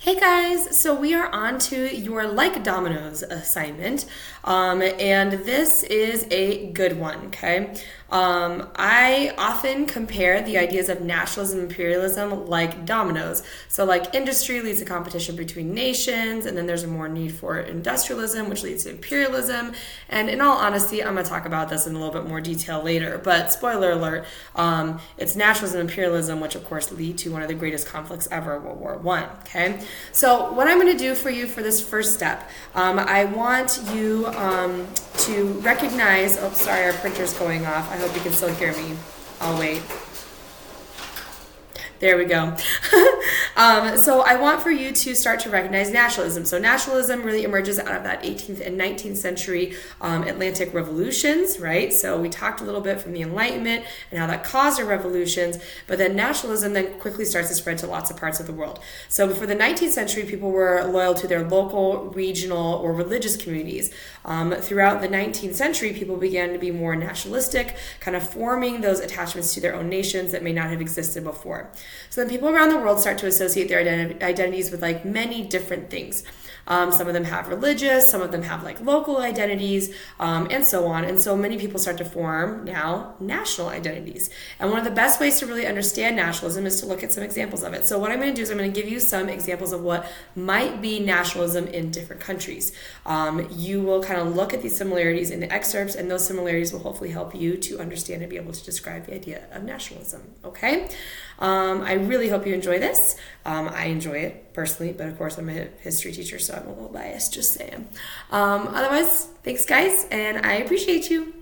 Hey guys, so we are on to your Like Dominoes assignment, and this is a good one, okay? I often compare the ideas of nationalism and imperialism like dominoes. So, like, industry leads to competition between nations, and then there's a more need for industrialism, which leads to imperialism. And in all honesty, I'm going to talk about this in a little bit more detail later, but spoiler alert, it's nationalism and imperialism, which of course lead to one of the greatest conflicts ever, World War One. Okay, so what I'm going to do for you for this first step, I want you to recognize. Oh, sorry, our printer's going off. I hope you can still hear me. I'll wait. There we go. So I want for you to start to recognize nationalism. So nationalism really emerges out of that 18th and 19th century Atlantic revolutions, right? So we talked a little bit from the Enlightenment and how that caused our revolutions, but then nationalism then quickly starts to spread to lots of parts of the world. So before the 19th century, people were loyal to their local, regional, or religious communities. Throughout the 19th century, people began to be more nationalistic, kind of forming those attachments to their own nations that may not have existed before. So then people around the world start to associate their identities with like many different things. Some of them have religious, some of them have like local identities, and so on. And so many people start to form now national identities. And one of the best ways to really understand nationalism is to look at some examples of it. So what I'm going to do is I'm going to give you some examples of what might be nationalism in different countries. You will kind of look at these similarities in the excerpts, and those similarities will hopefully help you to understand and be able to describe the idea of nationalism. Okay? I really hope you enjoy this. I enjoy it personally, but of course I'm a history teacher, so I'm a little biased, just saying. Otherwise, thanks guys, and I appreciate you.